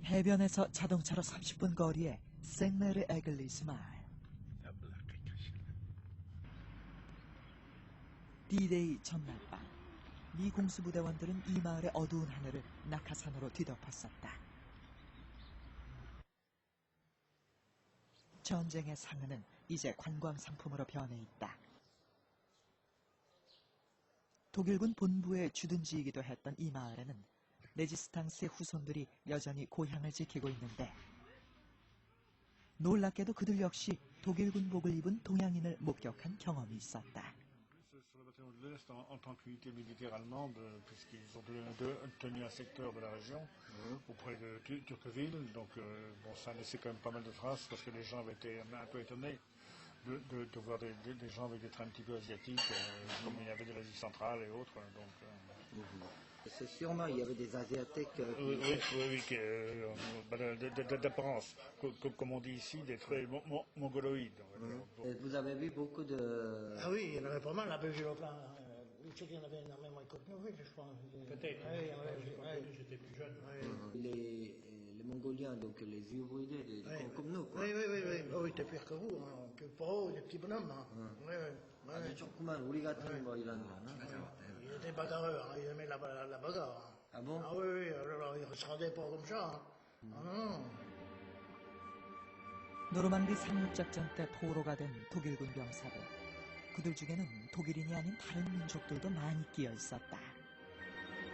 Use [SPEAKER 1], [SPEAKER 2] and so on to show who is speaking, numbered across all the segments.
[SPEAKER 1] 해변에서 자동차로 30분 거리에 생메르 에글리스 마을. D-Day 전날 밤, 미 공수부대원들은 이 마을의 어두운 하늘을 낙하산으로 뒤덮었었다. 전쟁의 상흔은 이제 관광 상품으로 변해 있다. 독일군 본부의 주둔지이기도 했던 이 마을에는 레지스탕스의 후손들이 여전히 고향을 지키고 있는데, 놀랍게도 그들 역시 독일군복을 입은 동양인을 목격한 경험이 있었다.
[SPEAKER 2] De l'Est en tant qu'unité militaire allemande, puisqu'ils ont tenu un secteur de la région auprès de Turqueville. Donc bon, ça a laissé quand même pas mal de traces parce que les gens avaient été un peu étonnés de voir des gens avec des traits un petit peu asiatiques, comme il y avait de l'Asie centrale et autres. Donc,
[SPEAKER 3] c'est sûrement il y avait des asiatiques.
[SPEAKER 2] D'apparence, comme on dit ici, des traits mongoloïdes.
[SPEAKER 3] Vous avez vu beaucoup de.
[SPEAKER 4] Ah oui, il y en avait pas mal, la Belgique au plan. Je sais qu'il y en avait énormément à Côte-Nouvelle, je crois.
[SPEAKER 2] Peut-être.
[SPEAKER 4] Oui,
[SPEAKER 2] j'étais plus jeune.
[SPEAKER 3] Les Mongoliens, donc les yeux bridés, comme nous. Quoi.
[SPEAKER 4] Oui, oh, ils étaient pires que vous, hein. Que pour eux, des petits bonhommes. Hein.
[SPEAKER 3] 조그만 우리 같은 거 이런 거.
[SPEAKER 4] Ils étaient bagarreurs, hein. Ils aimaient la bagarre.
[SPEAKER 3] Ah bon?
[SPEAKER 4] Ah oui, alors ils ne se rendaient pas comme ça. Hein. Ah non.
[SPEAKER 1] 노르망디 상륙작전 때 포로가 된 독일군 병사들. 그들 중에는 독일인이 아닌 다른 민족들도 많이 끼어 있었다.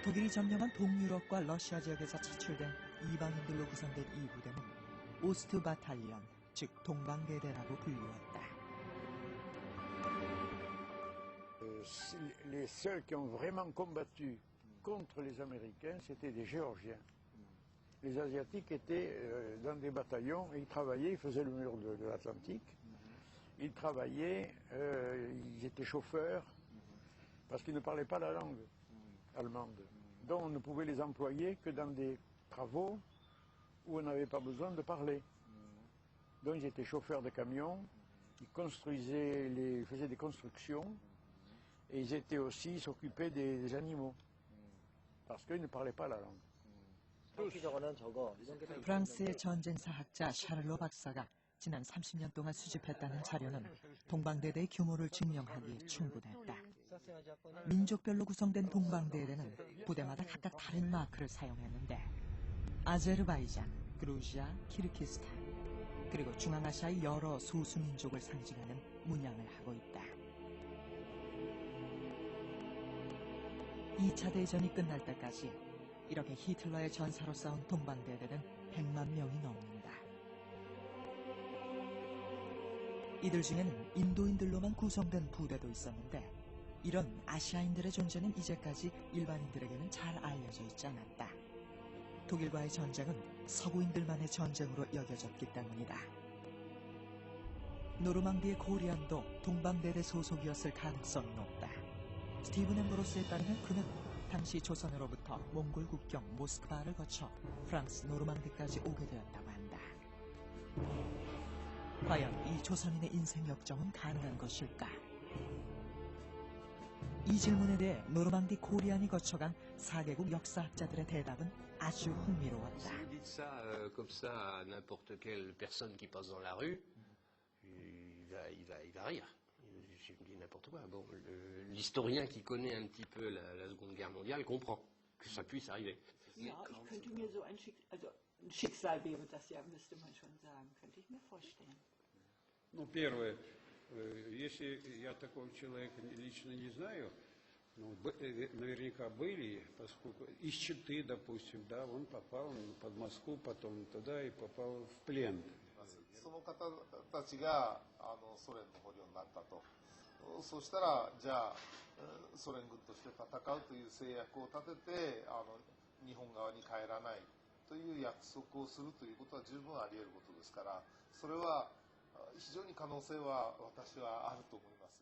[SPEAKER 1] 독일이 점령한 동유럽과 러시아 지역에서 차출된 이방인들로 구성된 이 부대는 오스트 바탈리온, 즉 동방대대라고 불리웠다.
[SPEAKER 5] Les seuls qui ont vraiment combattu contre les Américains, c'était des Géorgiens. Les Asiatiques étaient dans des bataillons et ils travaillaient, ils faisaient le mur de l'Atlantique. Ils travaillaient, ils étaient chauffeurs, parce qu'ils ne parlaient pas la langue allemande. Donc on ne pouvait les employer que dans des travaux où on n'avait pas besoin de parler. Donc ils étaient chauffeurs de camions, ils construisaient, ils faisaient des constructions, et ils étaient aussi, ils s'occupaient des animaux, parce qu'ils ne parlaient pas la langue.
[SPEAKER 1] 프랑스의 전쟁사학자 샤를로 박사가 지난 30년 동안 수집했다는 자료는 동방대대의 규모를 증명하기에 충분했다. 민족별로 구성된 동방대대는 부대마다 각각 다른 마크를 사용했는데, 아제르바이잔, 그루지아, 키르기스탄, 그리고 중앙아시아의 여러 소수민족을 상징하는 문양을 하고 있다. 2차 대전이 끝날 때까지 이렇게 히틀러의 전사로 싸운 동방대대는 100만 명이 넘는다. 이들 중에는 인도인들로만 구성된 부대도 있었는데, 이런 아시아인들의 존재는 이제까지 일반인들에게는 잘 알려져 있지 않았다. 독일과의 전쟁은 서구인들만의 전쟁으로 여겨졌기 때문이다. 노르망디의 고리안도 동방대대 소속이었을 가능성이 높다. 스티븐 엠브로스에 따르면 그는 당시 조선으로부터 몽골 국경 모스크바를 거쳐 프랑스 노르망디까지 오게 되었다고 한다. 과연 이 조선인의 인생 역정은 가능한 것일까? 이 질문에 대해 노르망디 고리안이 거쳐간 4개국 역사학자들의 대답은 아주 흥미로웠다.
[SPEAKER 6] Si vous dites ça comme ça à n'importe quelle personne qui passe dans la rue, il va rire. Je dis n'importe quoi. Bon, l'historien qui connaît un petit peu la Seconde Guerre mondiale comprend que ça puisse arriver.
[SPEAKER 7] Ja, ich könnte mir so ein Schicksal wäre das ja, müsste man schon sagen, könnte ich mir vorstellen.
[SPEAKER 8] Ну, первое, если я такого человека лично не знаю, ну, наверняка были, поскольку из Читы, допустим, да, он попал под Москву, потом туда и попал в плен.
[SPEAKER 9] その方たちがソ連の捕虜になったと。そしたらじゃあソ連軍として戦うという制約を立てて日本側に帰らないという約束をするということは十分あり得ることですから、それは非常に可能性は私はあると思います。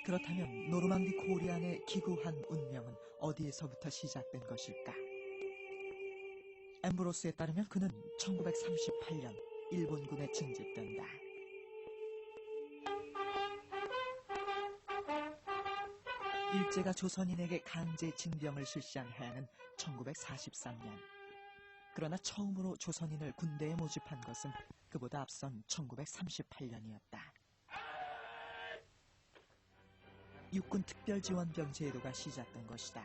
[SPEAKER 1] 그렇다면 노르망디 고리안의 기구한 운명은 어디에서부터 시작된 것일까? 엠브로스에 따르면 그는 1938년 일본군에 징집된다. 일제가 조선인에게 강제 징병을 실시한 해는 1943년. 그러나 처음으로 조선인을 군대에 모집한 것은 그보다 앞선 1938년이었다. 육군 특별지원병 제도가 시작된 것이다.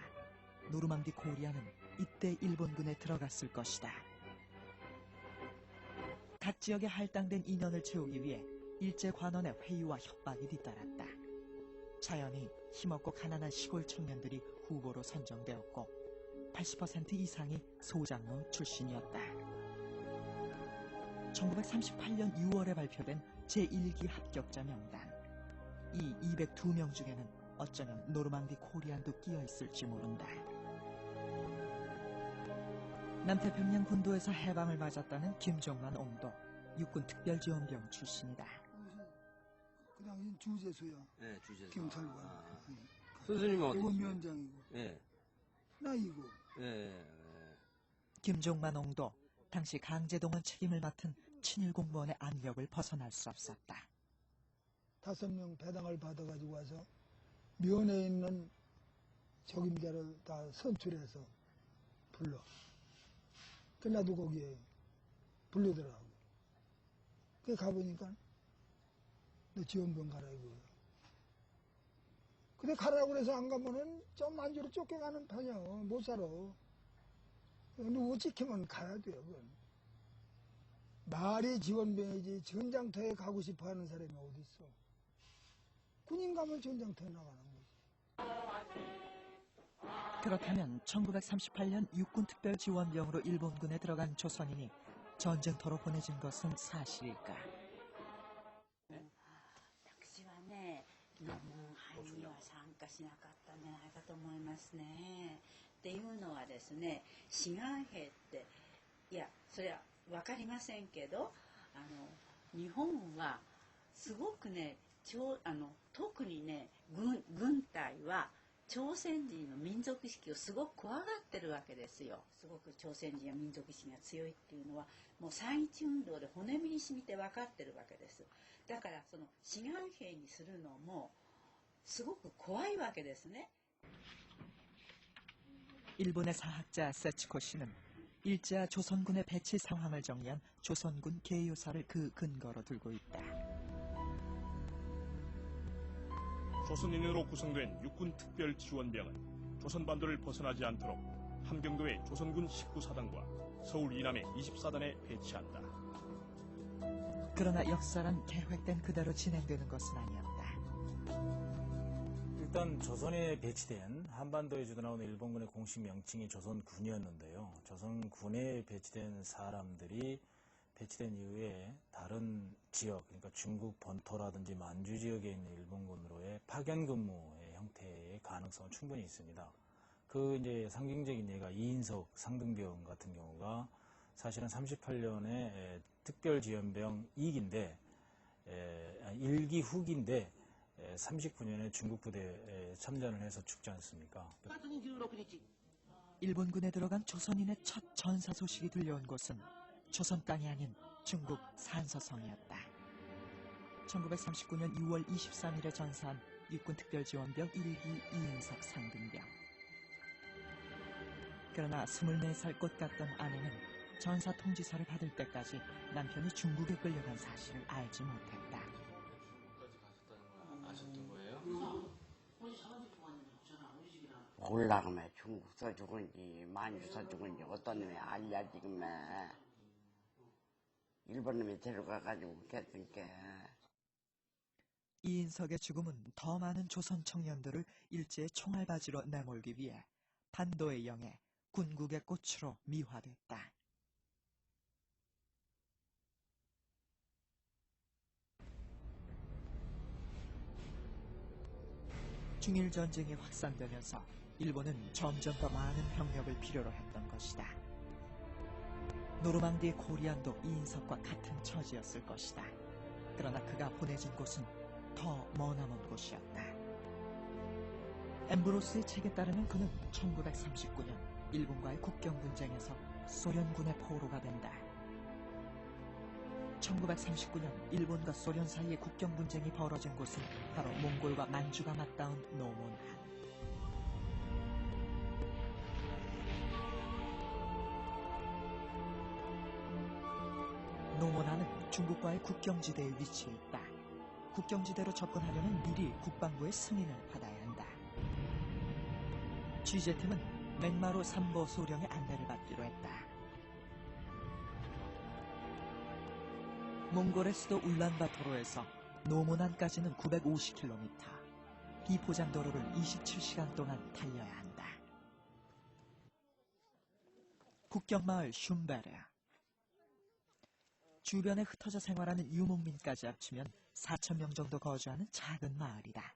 [SPEAKER 1] 노르망디 코리아는 이때 일본군에 들어갔을 것이다. 각 지역에 할당된 인원을 채우기 위해 일제 관원의 회유와 협박이 뒤따랐다. 자연히 힘없고 가난한 시골 청년들이 후보로 선정되었고 80% 이상이 소장로 출신이었다. 1938년 6월에 발표된 제1기 합격자 명단. 이 202명 중에는 어쩌면 노르망디 코리안도 끼어있을지 모른다. 남태평양 군도에서 해방을 맞았다는 김종만 옹도, 육군 특별지원병 출신이다.
[SPEAKER 10] 그 당시 주재소야.
[SPEAKER 6] 네, 주재소.
[SPEAKER 10] 경찰관.
[SPEAKER 6] 선생님은 어떻게?
[SPEAKER 10] 원위원장이고.
[SPEAKER 6] 네.
[SPEAKER 10] 나이고.
[SPEAKER 6] 네.
[SPEAKER 1] 김종만 옹도, 당시 강제동원 책임을 맡은 친일 공무원의 압력을 벗어날 수 없었다.
[SPEAKER 10] 5명 배당을 받아가지고 와서 면에 있는 적임자를 다 선출해서 불러. 그 나도 거기에 불러더라고. 그 가보니까 너 지원병 가라 이거야. 근데 가라고 그래서 안 가면은 좀 만주로 쫓겨가는 편이야. 못 살아. 누구 찍히면 가야 돼요. 그건. 말이 지원병이지 전장터에 가고 싶어 하는 사람이 어디 있어. 군인 가면 전장터에 나가는 거지.
[SPEAKER 1] 그렇다면 1938년 육군특별지원병으로 일본군에 들어간 조선인이 전쟁터로 보내진 것은 사실일까?
[SPEAKER 11] 私はね、慰問班には参加しなかったんじゃないかと思いますね。っていうのはですね、志願兵って、いや、それは分かりませんけど、日本はすごくね、特にね、軍隊は朝鮮人の民族意識をすごく怖がってるわけですよ。すごく朝鮮人は民族意識が強いっていうのはもう三一運動で骨身に染みて分かってるわけです。だからその志願兵にするのもすごく怖いわけですね。
[SPEAKER 1] 일본의 사학자 세치코 씨는 일제와 조선군의 배치 상황을 정리한 조선군 계요사를 그 근거로 들고 있다.
[SPEAKER 12] 조선인으로 구성된 육군특별지원병은 조선반도를 벗어나지 않도록 함경도의 조선군 19사단과 서울 이남의 24단에 배치한다.
[SPEAKER 1] 그러나 역사란 계획된 그대로 진행되는 것은 아니었다.
[SPEAKER 13] 일단 조선에 배치된 한반도에 주둔하는 일본군의 공식 명칭이 조선군이었는데요. 조선군에 배치된 사람들이 배치된 이후에 다른 지역, 그러니까 중국 본토라든지 만주 지역에 있는 일본군으로의 파견 근무의 형태의 가능성은 충분히 있습니다. 그 이제 상징적인 예가 이인석 상등병 같은 경우가 사실은 38년에 특별지원병 2기인데, 1기 후기인데 39년에 중국 부대에 참전을 해서 죽지 않습니까?
[SPEAKER 1] 일본군에 들어간 조선인의 첫 전사 소식이 들려온 곳은 조선 땅이 아닌 중국 산서성이었다. 1939년 6월 23일에 전사한 육군특별지원병 1기 이인석 상등병. 그러나 24살 꽃 같던 아내는 전사 통지서를 받을 때까지 남편이 중국에 끌려간 사실을 알지 못했다.
[SPEAKER 6] 아셨던 거예요?
[SPEAKER 14] 올라가면 중국서 죽은지 만주서 죽은지 어떤 놈이 알냐 지금. 일본 놈이 데려가가지고 했으니까.
[SPEAKER 1] 이인석의 죽음은 더 많은 조선 청년들을 일제의 총알바지로 내몰기 위해 반도의 영예, 군국의 꽃으로 미화됐다. 중일 전쟁이 확산되면서 일본은 점점 더 많은 병력을 필요로 했던 것이다. 노르망디 코리안도 이인석과 같은 처지였을 것이다. 그러나 그가 보내진 곳은 더 머나먼 곳이었다. 엠브로스의 책에 따르면 그는 1939년 일본과의 국경 분쟁에서 소련군의 포로가 된다. 1939년 일본과 소련 사이의 국경 분쟁이 벌어진 곳은 바로 몽골과 만주가 맞닿은 노몬한. 노모나는 중국과의 국경지대에 위치해 있다. 국경지대로 접근하려면 미리 국방부의 승인을 받아야 한다. 취재팀은 맹마루 삼보 소령의 안내를 받기로 했다. 몽골의 수도 울란바토르에서 노모난까지는 950km, 비포장도로를 27시간 동안 달려야 한다. 국경마을 슌베르. 주변에 흩어져 생활하는 유목민까지 합치면 4,000명 정도 거주하는 작은 마을이다.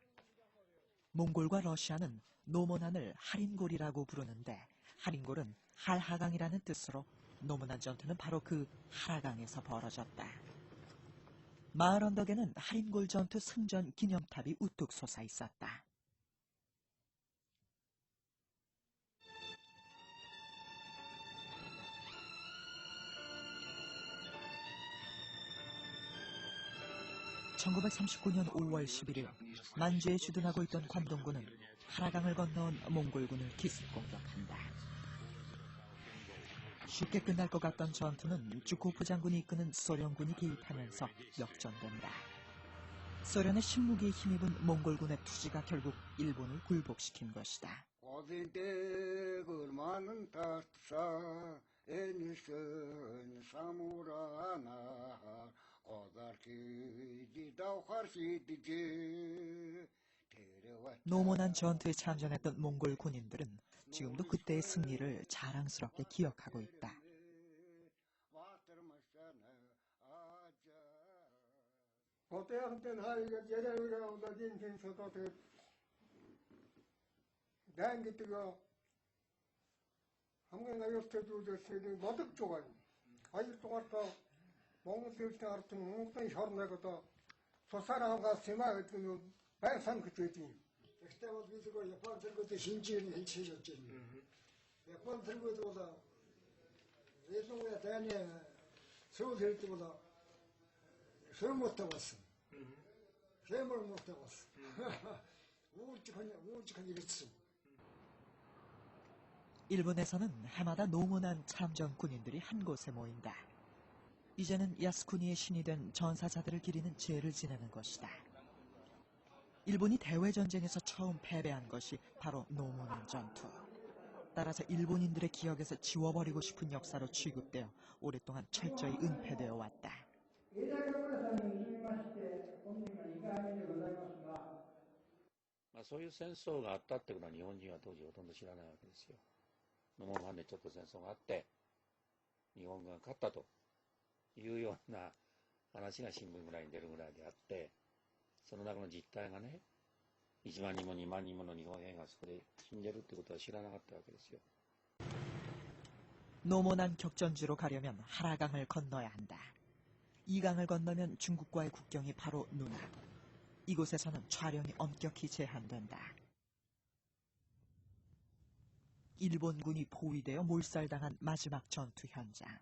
[SPEAKER 1] 몽골과 러시아는 노모난을 하린골이라고 부르는데 하린골은 할하강이라는 뜻으로 노모난 전투는 바로 그 하라강에서 벌어졌다. 마을 언덕에는 하린골 전투 승전 기념탑이 우뚝 솟아 있었다. (1939년 5월 11일) 만주에 주둔하고 있던 관동군은 하라강을 건너온 몽골군을 기습 공격한다. 쉽게 끝날 것 같던 전투는 주코프 장군이 이끄는 소련군이 개입하면서 역전된다. 소련의 신무기에 힘입은 몽골군의 투지가 결국 일본을 굴복시킨 것이다. 노모난 전투에 참전했던 몽골 군인들은 지금도 그때의 승리를 자랑스럽게 기억하고 있다.
[SPEAKER 10] Япон 들고도 신지는 일체였지. Япон 들고도 예동에 대한에 서울 될 때보다 술 못 타봤어. 쇠물 못 타봤어. 우울증한 일이 있어.
[SPEAKER 1] 일본에서는 해마다 노모난 참전 군인들이 한 곳에 모인다. 이제는 야스쿠니의 신이 된 전사자들을 기리는 제를 지내는 것이다. 일본이 대외전쟁에서 처음 패배한 것이 바로 노모난 전투. 따라서 일본인들의 기억에서 지워버리고 싶은 역사로 취급되어 오랫동안 철저히 은폐되어 왔다.
[SPEAKER 15] そういう戦争があったってことは日本人は当時ほとんど知らないわけですよ。ノモンハンでちょっと戦争があって日本軍が勝ったというような話が新聞ぐらいに出るぐらいであって、その中の実態がね、1万人も2万人もの日本兵がそこで死んでるってことは知らなかったわけですよ。
[SPEAKER 1] 노모난 격전지로 가려면 하라강을 건너야 한다. 이 강을 건너면 중국과의 국경이 바로 눈앞. 이곳에서는 촬영이 엄격히 제한된다. 일본군이 포위되어 몰살당한 마지막 전투 현장.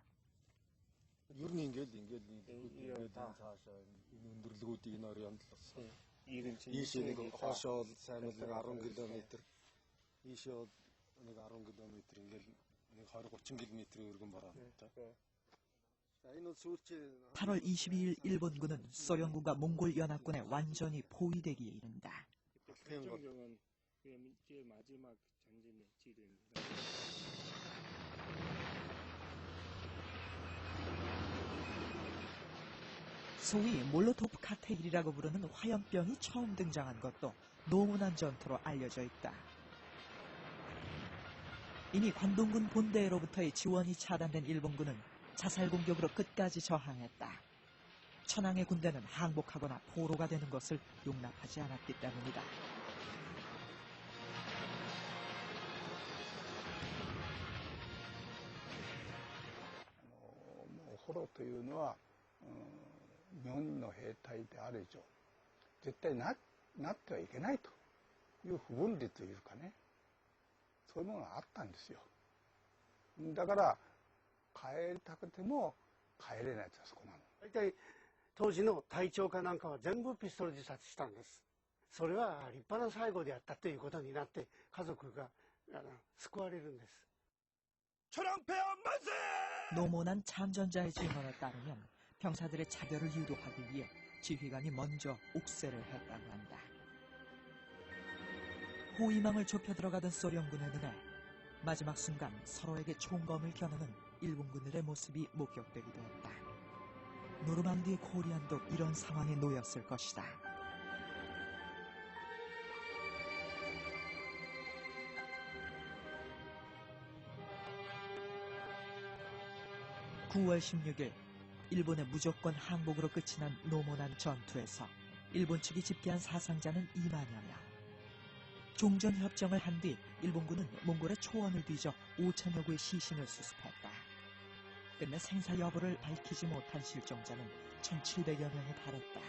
[SPEAKER 1] (8월 22일) 일본군은 소련군과 몽골 연합군에 완전히 포위되기에 이른다. 소위 몰로토프 칵테일이라고 부르는 화염병이 처음 등장한 것도 노모난 전투로 알려져 있다. 이미 관동군 본대로부터의 지원이 차단된 일본군은 자살 공격으로 끝까지 저항했다. 천황의 군대는 항복하거나 포로가 되는 것을 용납하지 않았기 때문이다.
[SPEAKER 5] 捕虜というのは日本の兵隊である以上絶対なってはいけないという不分離というかね、そういうものがあったんですよ。だから帰りたくても帰れないと、そこなの。
[SPEAKER 16] 大体当時の隊長かなんかは全部ピストル自殺したんです。それは立派な最後であったということになって家族が救われるんです。
[SPEAKER 1] 노모난 참전자의 증언에 따르면 병사들의 차별을 유도하기 위해 지휘관이 먼저 옥세를 했다고 한다. 호위망을 좁혀 들어가던 소련군의 눈에 마지막 순간 서로에게 총검을 겨누는 일본군들의 모습이 목격되기도 했다. 노르망디 코리안도 이런 상황에 놓였을 것이다. 9월 16일 일본의 무조건 항복으로 끝이 난 노모난 전투에서 일본 측이 집계한 사상자는 2만여 명. 종전협정을 한 뒤 일본군은 몽골의 초원을 뒤져 5천여 구의 시신을 수습했다. 끝내 생사 여부를 밝히지 못한 실종자는 1,700여 명에 달했다.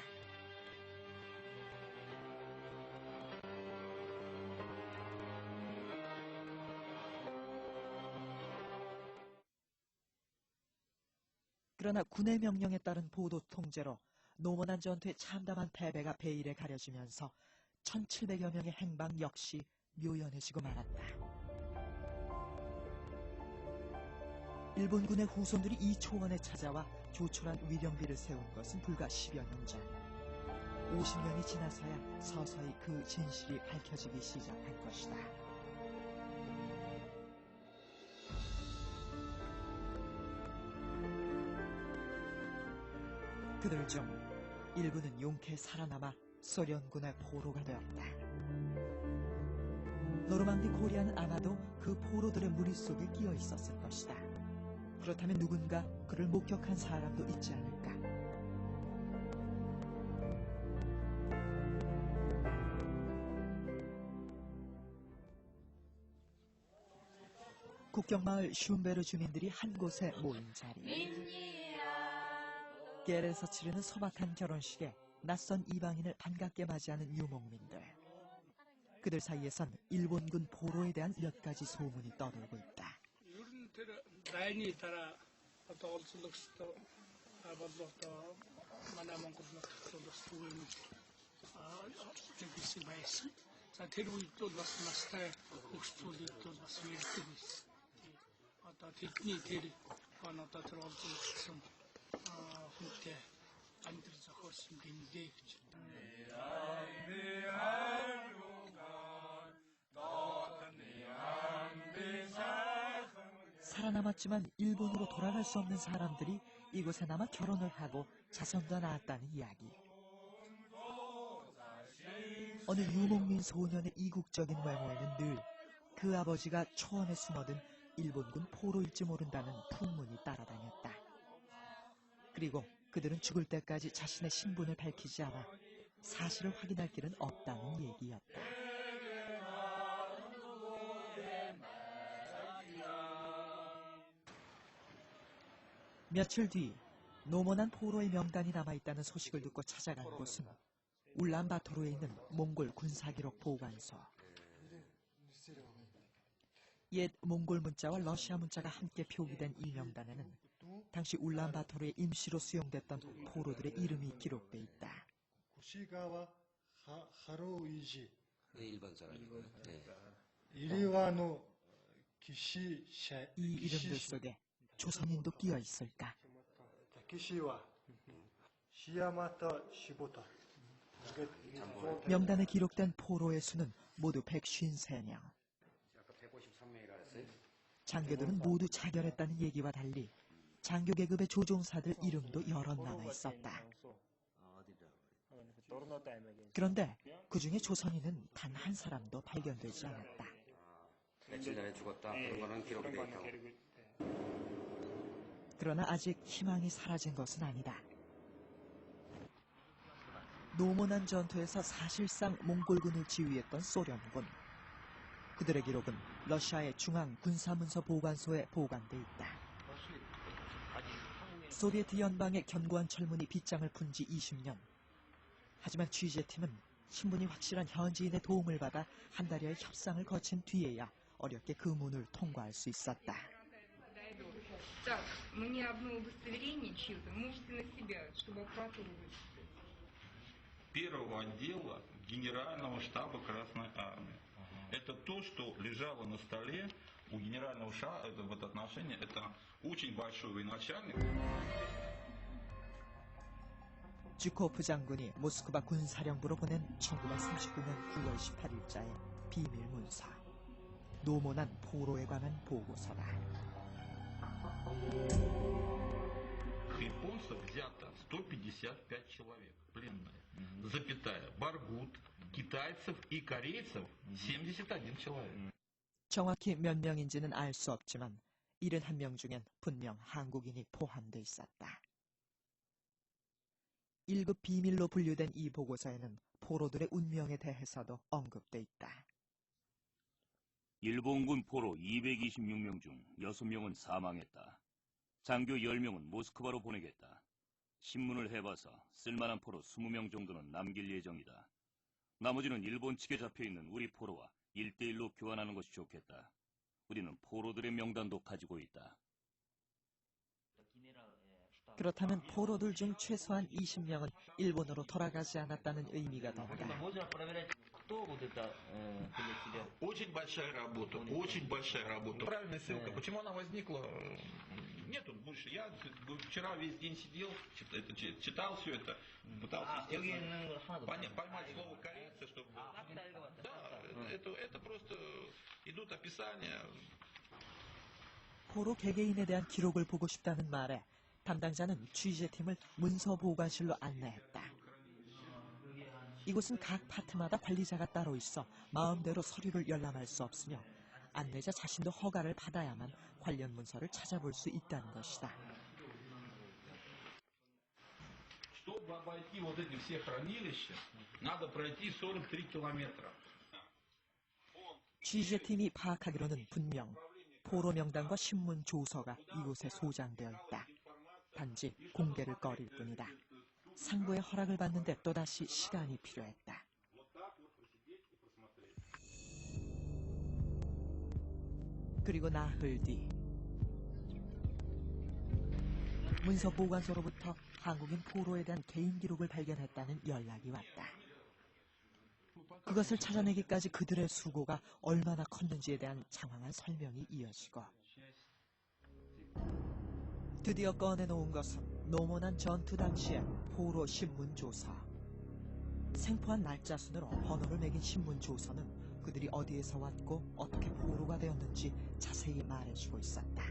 [SPEAKER 1] 그러나 군의 명령에 따른 보도 통제로 노모난 전투에 참담한 패배가 베일에 가려지면서 1,700여 명의 행방 역시 묘연해지고 말았다. 일본군의 후손들이 이 초원에 찾아와 조촐한 위령비를 세운 것은 불과 10여 년 전. 50년이 지나서야 서서히 그 진실이 밝혀지기 시작한 것이다. 그들 중 일부는 용케 살아남아 소련군의 포로가 되었다. 노르망디 코리아는 아마도 그 포로들의 무리 속에 끼어 있었을 것이다. 그렇다면 누군가 그를 목격한 사람도 있지 않을까? 국경마을 슌베르 주민들이 한 곳에 모인 자리. 겔에서 치르는 소박한 결혼식에 낯선 이방인을 반갑게 맞이하는 유목민들. 그들 사이에선 일본군 포로에 대한 몇 가지 소문이 떠돌고 있다. 살아남았지만 일본으로 돌아갈 수 없는 사람들이 이곳에 남아 결혼을 하고 자손도 낳았다는 이야기. 어느 유목민 소년의 이국적인 외모에는 늘 그 아버지가 초원에 숨어든 일본군 포로일지 모른다는 풍문이 따라다녔다. 그리고 그들은 죽을 때까지 자신의 신분을 밝히지 않아 사실을 확인할 길은 없다는 얘기였다. 며칠 뒤 노모난 포로의 명단이 남아있다는 소식을 듣고 찾아간 곳은 울란바토르에 있는 몽골 군사기록 보관소. 옛 몽골 문자와 러시아 문자가 함께 표기된 이 명단에는 당시 울란바토르에 임시로 수용됐던 포로들의 이름이 기록돼 있다.
[SPEAKER 6] 네, 일본 사람이고요. 네.
[SPEAKER 1] 이 이름들 속에 조선인도 끼어 있을까? 명단에 기록된 포로의 수는 모두 153명. 장교들은 모두 자결했다는 얘기와 달리 장교 계급의 조종사들 이름도 여럿 남아 있었다. 그런데 그 중에 조선인은 단 한 사람도 발견되지 않았다.
[SPEAKER 6] 며칠 전에 죽었다. 그런 거는 기록이 돼 있고.
[SPEAKER 1] 그러나 아직 희망이 사라진 것은 아니다. 노모난 전투에서 사실상 몽골군을 지휘했던 소련군. 그들의 기록은 러시아의 중앙 군사문서 보관소에 보관돼 있다. 소비에트 연방의 견고한 철문이 빗장을 푼 지 20년. 하지만 취재팀은 신분이 확실한 현지인의 도움을 받아 한 달여의 협상을 거친 뒤에야 어렵게 그 문을 통과할 수 있었다.
[SPEAKER 17] Первого отдела Генерального штаба Красной Армии. Это то, что лежало на столе у генерального штаба в это отношение. Это очень большой военачальник.
[SPEAKER 1] 쥐코프 장군이 모스크바 군사령부로 보낸 1939년 9월 18일자의 비밀 문서. 노몬한 포로에 관한 보고서다.
[SPEAKER 17] Японцев взято 155 человек пленные, запятая, Баргут, китайцев и корейцев 71 человек.
[SPEAKER 1] 정확히 몇 명인지는 알 수 없지만 71명 중엔 분명 한국인이 포함돼 있었다. 1급 비밀로 분류된 이 보고서에는 포로들의 운명에 대해서도 언급돼 있다.
[SPEAKER 18] 일본군 포로 226명 중 6명은 사망했다. 장교 10명은 모스크바로 보내겠다. 신문을 해봐서 쓸만한 포로 20명 정도는 남길 예정이다. 나머지는 일본 측에 잡혀있는 우리 포로와 1대1로 교환하는 것이 좋겠다. 우리는 포로들의 명단도 가지고 있다.
[SPEAKER 1] 그렇다면 포로들 중 최소한 20명은 일본으로 돌아가지 않았다는 의미가 된다.
[SPEAKER 17] Очень большая работа, очень большая работа. Правильная ссылка. Почему она возникла? Нет, больше. Я вчера весь день сидел, читал все это, пытался поймать слово корейца, чтобы... Да, это просто идут описания.
[SPEAKER 1] 포로 개개인에 대한 기록을 보고 싶다는 말에 담당자는 취재팀을 문서보관실로 안내했다. 이곳은 각 파트마다 관리자가 따로 있어 마음대로 서류를 열람할 수 없으며 안내자 자신도 허가를 받아야만 관련 문서를 찾아볼 수 있다는 것이다.
[SPEAKER 17] Чтобы обойти вот эти все хранилища, надо пройти 43 километра.
[SPEAKER 1] 취재팀이 파악하기로는 분명 포로 명단과 신문 조서가 이곳에 소장되어 있다. 단지 공개를 꺼릴 뿐이다. 상부의 허락을 받는데 또다시 시간이 필요했다. 그리고 나흘 뒤 문서 보관소로부터 한국인 포로에 대한 개인 기록을 발견했다는 연락이 왔다. 그것을 찾아내기까지 그들의 수고가 얼마나 컸는지에 대한 장황한 설명이 이어지고 드디어 꺼내놓은 것은 노몬한 전투 당시의 포로 신문 조서. 생포한 날짜 순으로 번호를 매긴 신문 조서는 그들이 어디에서 왔고 어떻게 포로가 되었는지 자세히 말해주고 있었다.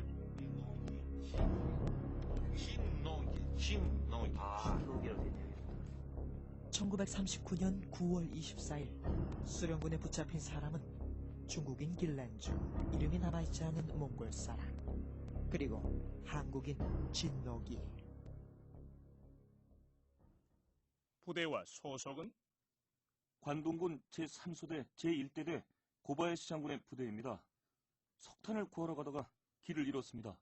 [SPEAKER 1] 1939년 9월 24일 수령군에 붙잡힌 사람은 중국인 길렌주, 이름이 남아있지 않은 몽골 사람, 그리고 한국인 진노기.
[SPEAKER 12] 부대와 소속은?
[SPEAKER 18] 관동군 제3소대 제1대대 고바야시 장군의 부대입니다. 석탄을 구하러 가다가 길을 잃었습니다.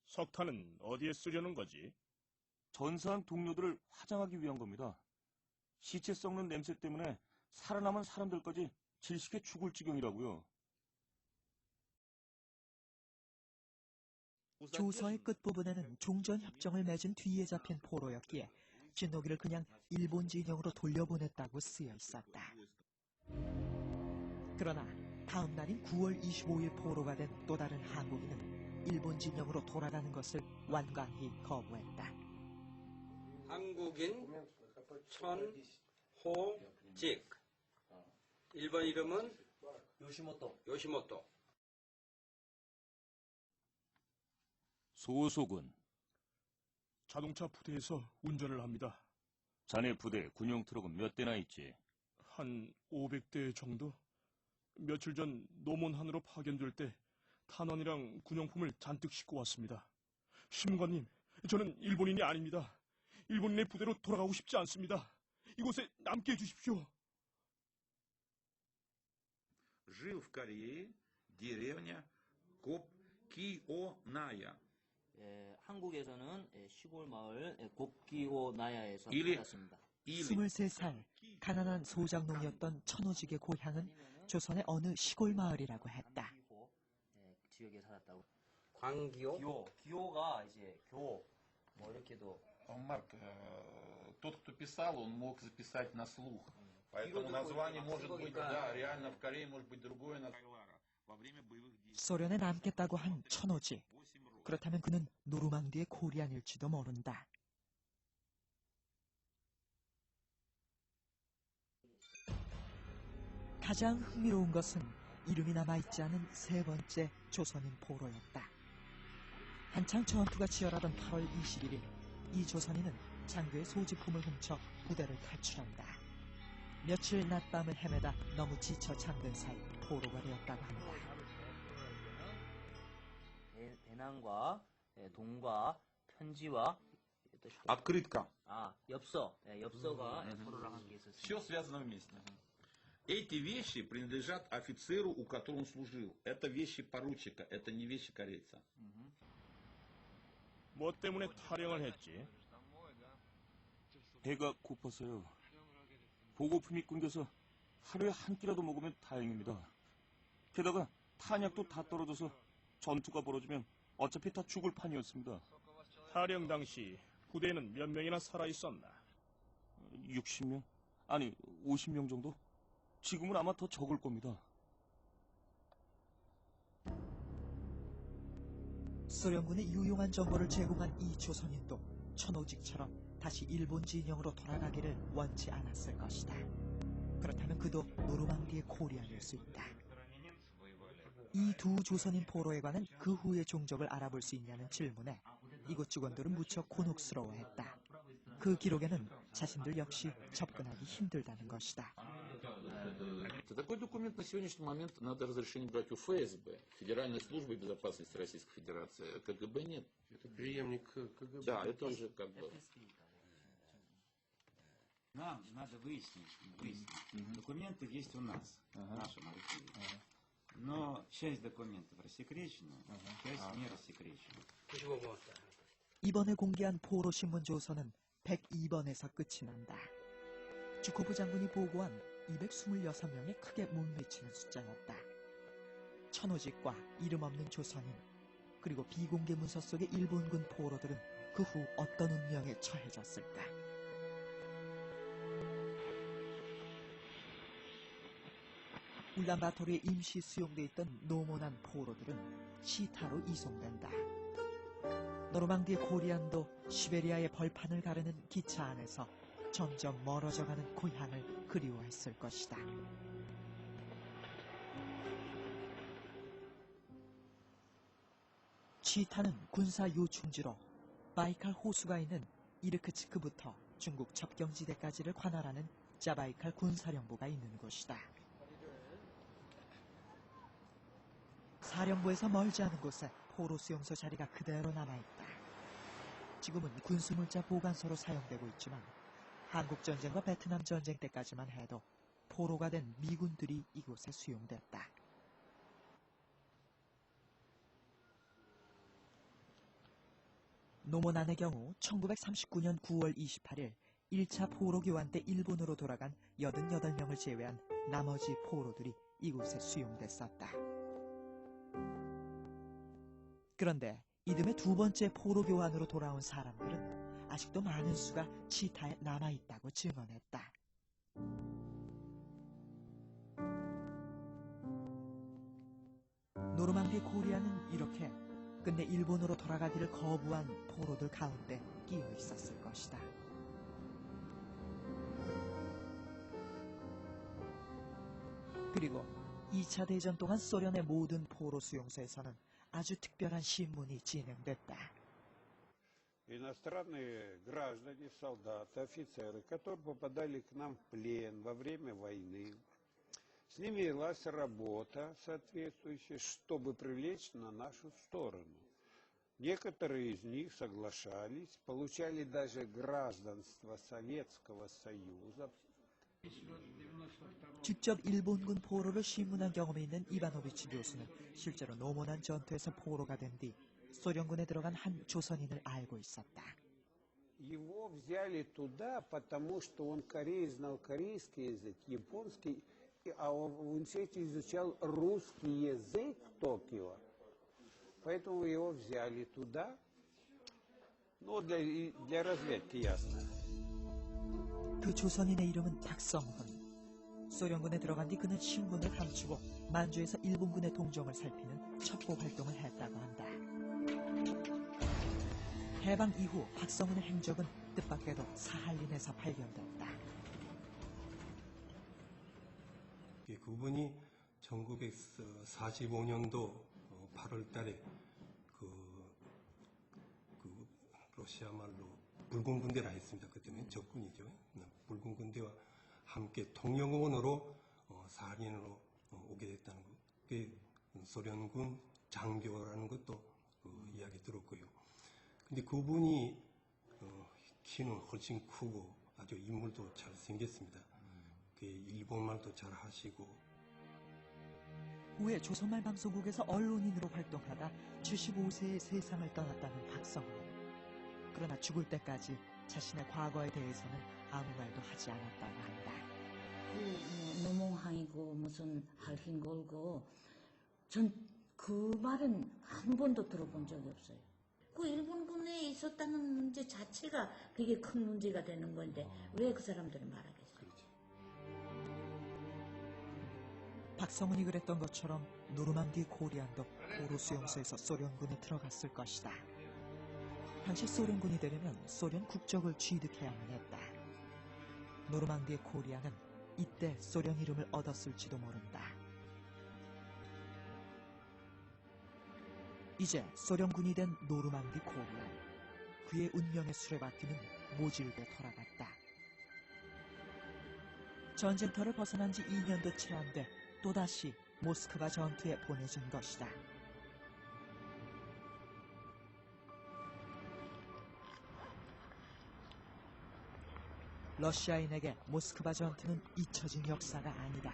[SPEAKER 12] 석탄은 어디에 쓰려는 거지?
[SPEAKER 18] 전사한 동료들을 화장하기 위한 겁니다. 시체 썩는 냄새 때문에 살아남은 사람들까지 질식해 죽을 지경이라고요.
[SPEAKER 1] 조서의 끝부분에는 종전협정을 맺은 뒤에 잡힌 포로였기에 진노기를 그냥 일본 진영으로 돌려보냈다고 쓰여 있었다. 그러나 다음 날인 9월 25일 포로가 된 또 다른 한국인은 일본 진영으로 돌아가는 것을 완강히 거부했다.
[SPEAKER 19] 한국인 천호직, 일본 이름은 요시모토.
[SPEAKER 18] 소속은?
[SPEAKER 12] 자동차 부대에서 운전을 합니다.
[SPEAKER 18] 자네 부대 군용 트럭은 몇 대나 있지?
[SPEAKER 12] 한 500대 정도? 며칠 전 노몬한으로 파견될 때 탄원이랑 군용품을 잔뜩 싣고 왔습니다. 신문관님, 저는 일본인이 아닙니다. 일본인의 부대로 돌아가고 싶지 않습니다. 이곳에 남게 해주십시오.
[SPEAKER 17] Жил в Корее, деревня Гопкионая.
[SPEAKER 20] 한국에서는 시골 마을 곱기오나야에서 살았습니다.
[SPEAKER 1] 23살 가난한 소장농이었던 천호직의 고향은 조선의 어느 시골 마을이라고 했다.
[SPEAKER 20] 지역에 살았다고. 광기호? 기호가 이제 교, 뭐 이렇게도.
[SPEAKER 17] Марк, тот, кто писал, он мог записать на слух. Поэтому название может быть, да, реально в Корее может быть другое название.
[SPEAKER 1] 소련에 남겠다고 한 천호직. 그렇다면 그는 노르망디의 코리안일지도 모른다. 가장 흥미로운 것은 이름이 남아있지 않은 세 번째 조선인 포로였다. 한창 전투가 치열하던 8월 21일, 이 조선인은 장교의 소지품을 훔쳐 부대를 탈출한다. 며칠 낮밤을 헤매다 너무 지쳐 잠든 사이 포로가 되었다고 합니다.
[SPEAKER 20] 배낭과 돈과 편지와
[SPEAKER 17] Открытка.
[SPEAKER 20] 엽서. 엽서가 포로랑 함께 있었습니다.
[SPEAKER 17] Все связано вместе. Эти вещи принадлежат офицеру, у которого он служил. Это вещи поручика, это не вещи корейца.
[SPEAKER 12] 뭐 때문에 탈영을 했지?
[SPEAKER 18] 배가 고파서요. 보고품이 끊겨서 하루에 한 끼라도 먹으면 다행입니다. 게다가 탄약도 다 떨어져서 전투가 벌어지면 어차피 다 죽을 판이었습니다.
[SPEAKER 12] 탈영 당시 부대에는 몇 명이나 살아있었나?
[SPEAKER 18] 60명? 아니 50명 정도? 지금은 아마 더 적을 겁니다.
[SPEAKER 1] 소련군의 유용한 정보를 제공한 이 조선인도 천오직처럼 다시 일본 진영으로 돌아가기를 원치 않았을 것이다. 그렇다면 그도 노르망디의 코리아일 수 있다. 이 두 조선인 포로에 관한 그 후의 종족을 알아볼 수 있냐는 질문에 이곳 직원들은 무척 곤혹스러워했다. 그 기록에는 자신들 역시 접근하기 힘들다는 것이다.
[SPEAKER 17] Такой документ на сегодняшний момент надо разрешение брать у ФСБ, Федеральной службы безопасности Российской Федерации. КГБ нет. Это преемник КГБ. Да, это уже как бы...
[SPEAKER 21] Нам надо выяснить. Документы есть у нас, в нашем архиве. Но часть документов рассекречена, часть не рассекречена.
[SPEAKER 1] 이번에 공개한 포로 신문 조서는 102번에서 끝이 난다. 주코프 장군이 보고한 226명에 크게 못 미치는 숫자였다. 천오직과 이름 없는 조선인, 그리고 비공개 문서 속의 일본군 포로들은 그 후 어떤 운명에 처해졌을까? 울란바토르에 임시 수용돼 있던 노모난 포로들은 시타로 이송된다. 노르망디의 코리안도 시베리아의 벌판을 가르는 기차 안에서 점점 멀어져가는 고향을 그리워했을 것이다. 치타는 군사 요충지로 바이칼 호수가 있는 이르크츠크부터 중국 접경지대까지를 관할하는 자바이칼 군사령부가 있는 곳이다. 사령부에서 멀지 않은 곳에 포로 수용소 자리가 그대로 남아있다. 지금은 군수물자 보관소로 사용되고 있지만 한국전쟁과 베트남 전쟁 때까지만 해도 포로가 된 미군들이 이곳에 수용됐다. 노모난의 경우 1939년 9월 28일 1차 포로 교환 때 일본으로 돌아간 88명을 제외한 나머지 포로들이 이곳에 수용됐었다. 그런데 이듬해 두 번째 포로 교환으로 돌아온 사람들은 아직도 많은 수가 치타에 남아있다고 증언했다. 노르망디 코리아는 이렇게 끝내 일본으로 돌아가기를 거부한 포로들 가운데 끼어 있었을 것이다. 그리고 2차 대전 동안 소련의 모든 포로 수용소에서는 아주 특별한 신문이 진행됐다.
[SPEAKER 8] Иностранные граждане, солдаты, офицеры, которые попадали к нам в плен во время войны, с ними велась работа соответствующая, чтобы привлечь на нашу сторону. Некоторые из них соглашались, получали даже гражданство Советского Союза.
[SPEAKER 1] 직접 일본군 포로를 신문한 경험이 있는 이바노비치 교수는 실제로 노모난 전투에서 포로가 된 뒤 소련군에 들어간 한 조선인을 알고 있었다.
[SPEAKER 8] Его взяли туда, потому что он знал корейский язык, японский, а в университете изучал русский язык в Токио. Поэтому его взяли туда, ну, для разведки, ясно.
[SPEAKER 1] 그 조선인의 이름은 박성훈. 소련군에 들어간 뒤 그는 신분을 감추고 만주에서 일본군의 동정을 살피는 첩보 활동을 했다고 한다. 해방 이후 박성훈의 행적은 뜻밖에도 사할린에서 발견됐다.
[SPEAKER 2] 그분이 1945년도 8월 달에 러시아 말로 붉은 군대라 했습니다. 그때는 적군이죠. 붉은 군대와 함께 통영원으로 사하린으로 오게 됐다는 것. 그게 소련군 장교라는 것도 이야기 들었고요. 근데 그분이 키는 훨씬 크고 아주 인물도 잘 생겼습니다. 일본말도 잘 하시고.
[SPEAKER 1] 후에 조선말 방송국에서 언론인으로 활동하다 75세에 세상을 떠났다는 박성훈. 그러나 죽을 때까지 자신의 과거에 대해서는 아무 말도 하지 않았다고 한다.
[SPEAKER 11] 노몽항이고 무슨 할힌 걸고 전 그 말은 한 번도 들어본 적이 없어요. 그 일본군에 있었다는 문제 자체가 되게 큰 문제가 되는 건데 왜 그 사람들은 말하겠어요?
[SPEAKER 1] 박성훈이 그랬던 것처럼 노르망디 코리안도 포로 수용소에서 소련군에 들어갔을 것이다. 당시 소련군이 되려면 소련 국적을 취득해야만 했다. 노르망디의 코리안은 이때 소련 이름을 얻었을지도 모른다. 이제 소련군이 된 노르망디 코리안. 그의 운명의 수레바퀴는 모질게 돌아갔다. 전쟁터를 벗어난 지 2년도 채 안 돼 또다시 모스크바 전투에 보내진 것이다. 러시아인에게 모스크바 전투는 잊혀진 역사가 아니다.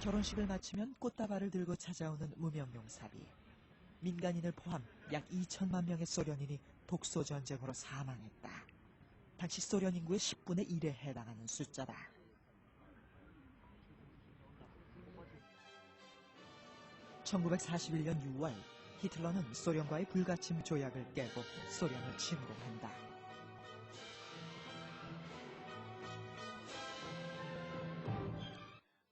[SPEAKER 1] 결혼식을 마치면 꽃다발을 들고 찾아오는 무명용사비. 민간인을 포함 약 2천만 명의 소련인이 독소전쟁으로 사망했다. 당시 소련 인구의 10분의 1에 해당하는 숫자다. (1941년 6월) 히틀러는 소련과의 불가침 조약을 깨고 소련을 침공한다.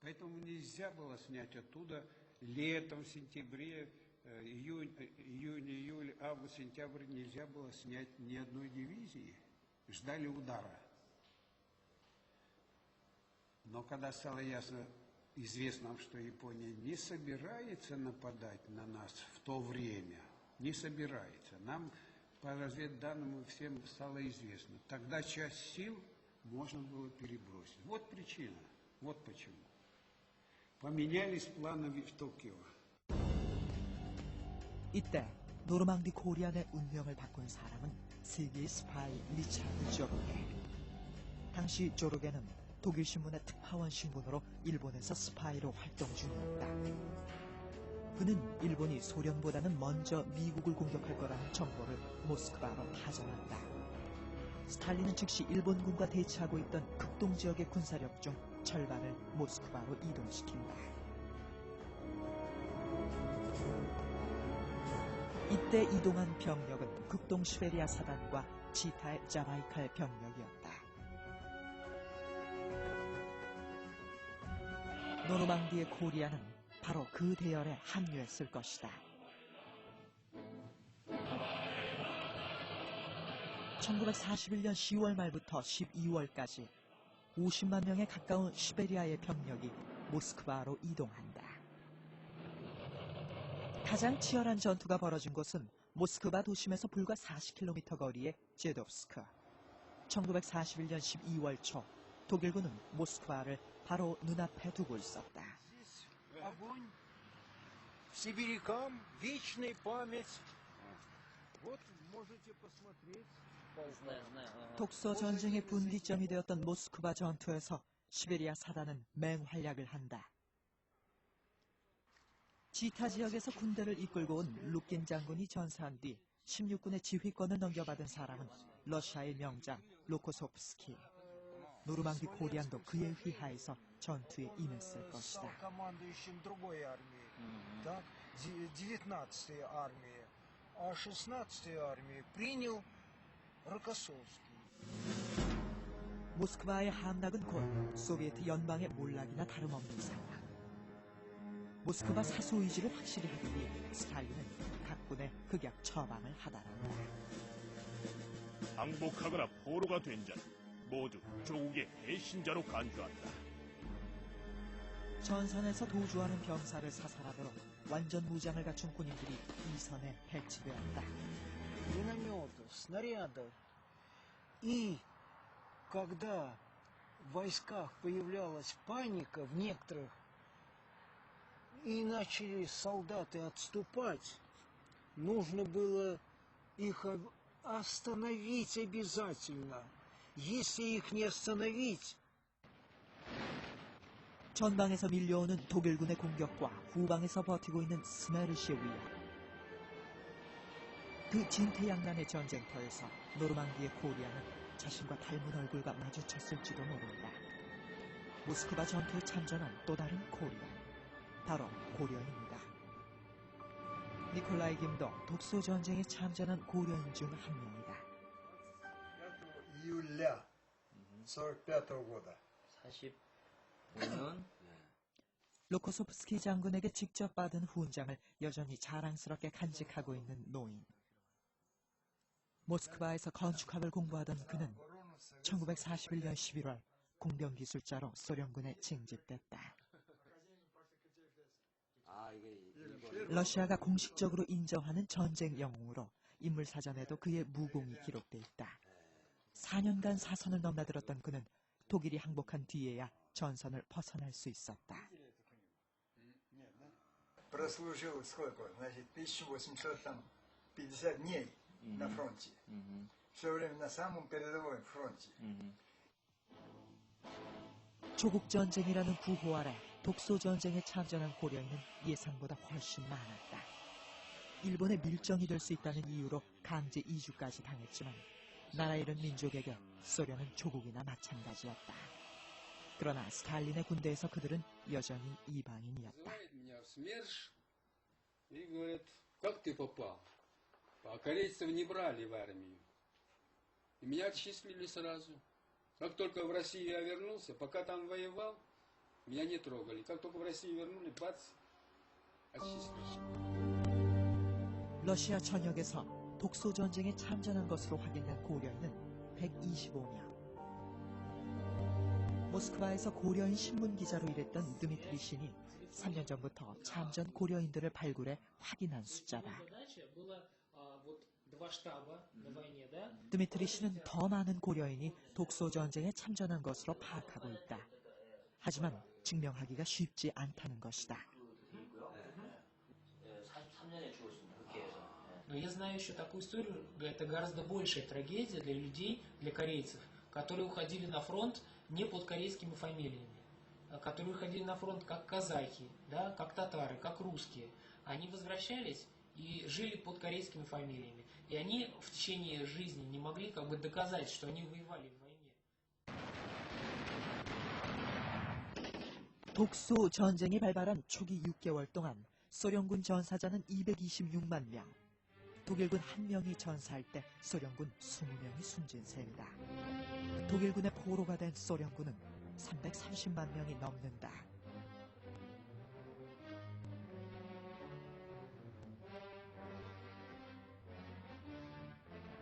[SPEAKER 8] Поэтому нельзя было снять оттуда летом, в сентябре, июнь, июль, август, сентябрь нельзя было снять ни одной дивизии. Ждали удара. Но когда стало известно, что Япония не собирается нападать на нас в то время, не собирается, нам по разведданным всем стало известно. Тогда часть сил можно было перебросить. Вот причина, вот почему. Поменялись планы в Токио.
[SPEAKER 1] 이때 노르망디 코리안의 운명을 바꾼 사람은 세계의 스파이 리차드 조르게. 당시 조르게는 독일 신문의 특파원 신분으로 일본에서 스파이로 활동 중이었다. 그는 일본이 소련보다는 먼저 미국을 공격할 거라는 정보를 모스크바로 파전한다. 스탈린은 즉시 일본군과 대치하고 있던 극동 지역의 군사력 중 절반을 모스크바로 이동시킨다. 이때 이동한 병력은 극동 시베리아 사단과 지타의 자마이칼 병력이었다. 노르망디의 코리아는 바로 그 대열에 합류했을 것이다. 1941년 10월 말부터 12월까지 50만 명에 가까운 시베리아의 병력이 모스크바로 이동한다. 가장 치열한 전투가 벌어진 곳은 모스크바 도심에서 불과 40km 거리의 제도프스크. 1941년 12월 초 독일군은 모스크바를 바로 눈앞에 두고 있었다.
[SPEAKER 5] Сибирякам вечная память. Вот можете посмотреть.
[SPEAKER 1] 독소 전쟁의 분기점이 되었던 모스크바 전투에서 시베리아 사단은 맹활약을 한다. 지타 지역에서 군대를 이끌고 온 루킨 장군이 전사한 뒤 16군의 지휘권을 넘겨받은 사람은 러시아의 명장 로코소프스키. 노르망디 코리안도 그의 휘하에서 전투에 임했을 것이다.
[SPEAKER 10] 19-й армии, а 16-й армии принял Рокоссовский.
[SPEAKER 1] 모스크바의 함락은 곧 소비에트 연방의 몰락이나 다름없는 상황. 모스크바 사수 의지를 확실히 하기 위해 스탈린은 각군의 극약 처방을 하달한다.
[SPEAKER 12] 항복하거나 포로가 된 자는 모두 조국의 배신자로 간주한다.
[SPEAKER 1] 전선에서 도주하는 병사를 사살하도록 완전 무장을 갖춘 군인들이 이 선에 배치되었다.
[SPEAKER 10] Минометов, снарядов. И когда в войсках появлялась паника в некоторых, и начали солдаты отступать, нужно было их остановить обязательно. Если их не остановить,
[SPEAKER 1] 전방에서 밀려오는 독일군의 공격과 후방에서 버티고 있는 스메르시의 위협. 그 진퇴양난의 전쟁터에서 노르망디의 코리아는 자신과 닮은 얼굴과 마주쳤을지도 모른다. 모스크바 전투에 참전한 또 다른 코리아, 바로 고려인이다. 니콜라이 김도 독소 전쟁에 참전한 고려인 중 한 명이다.
[SPEAKER 3] июля 45 года.
[SPEAKER 20] 45년
[SPEAKER 1] 로코소프스키 장군에게 직접 받은 훈장을 여전히 자랑스럽게 간직하고 있는 노인. 모스크바에서 건축학을 공부하던 그는 1941년 11월 공병기술자로 소련군에 징집됐다. 러시아가 공식적으로 인정하는 전쟁 영웅으로 인물사전에도 그의 무공이 기록돼 있다. 4년간 사선을 넘나들었던 그는 독일이 항복한 뒤에야 전선을 벗어날 수 있었다.
[SPEAKER 3] Прослужил сколько? Значит, 1850 дней на фронте. Все время на самом передовом фронте.
[SPEAKER 1] 조국 전쟁이라는 구호 아래 독소 전쟁에 참전한 고려인은 예상보다 훨씬 많았다. 일본의 밀정이 될 수 있다는 이유로 강제 이주까지 당했지만 나라 잃은 민족에게 소련은 조국이나 마찬가지였다. 그러나 스탈린의 군대에서 그들은 여전히 이방인이었다.
[SPEAKER 8] И говорит, как ты попал? А корейцев не брали в армию. И меня отчислили сразу. Как только в Россию я вернулся, пока там воевал, меня не трогали. Как только в Россию вернули, бац, отчислили.
[SPEAKER 1] 러시아 전역에서 독소 전쟁에 참전한 것으로 확인된 고려인은 125명. 모스크바에서 고려인 신문 기자로 일했던 드미트리 신이 3년 전부터 참전 고려인들을 발굴해 확인한 숫자다. 드미트리 씨는 더 많은 고려인이 독소 전쟁에 참전한 것으로 파악하고 있다. 하지만 증명하기가 쉽지 않다는 것이다.
[SPEAKER 20] 43년에 죽었습니다. 흑해에서.
[SPEAKER 22] Но я знаю еще такую историю, это гораздо большая трагедия для людей, для корейцев, которые уходили на фронт не под корейскими фамилиями, которые уходили на фронт как казахи, да, как татары, как русские. Они возвращались и жили под корейскими фамилиями. И они в течение жизни не могли как бы доказать, что они воевали в войне.
[SPEAKER 1] 독소 전쟁이 발발한 초기 6개월 동안 소련군 전사자는 226만 명. 독일군 1명이 전사할 때 소련군 20명이 숨진 셈이다. 독일군의 포로가 된 소련군은 330만 명이 넘는다.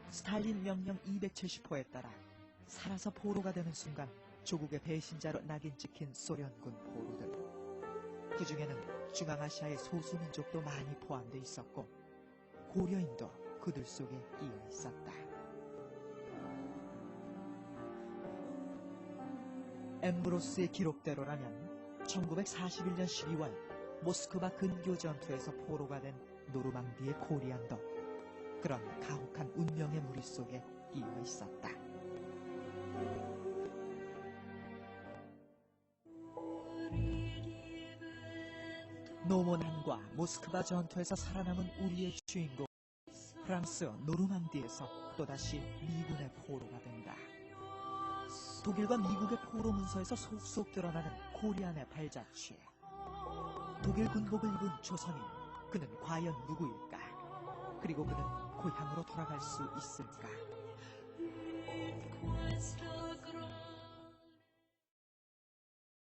[SPEAKER 1] 스탈린 명령 270호에 따라 살아서 포로가 되는 순간 조국의 배신자로 낙인 찍힌 소련군 포로들. 그 중에는 중앙아시아의 소수민족도 많이 포함되어 있었고 고려인도 그들 속에 끼어 있었다. 엠브로스의 기록대로라면 1941년 12월 모스크바 근교 전투에서 포로가 된 노르망디의 코리안도 그런 가혹한 운명의 무리 속에 끼어 있었다. 노모난과 모스크바 전투에서 살아남은 우리의 주인공 프랑스 노르망디에서 또다시 미군의 포로가 된다. 독일과 미국의 포로 문서에서 속속 드러나는 코리안의 발자취. 독일 군복을 입은 조선인, 그는 과연 누구일까? 그리고 그는 고향으로 돌아갈 수 있을까?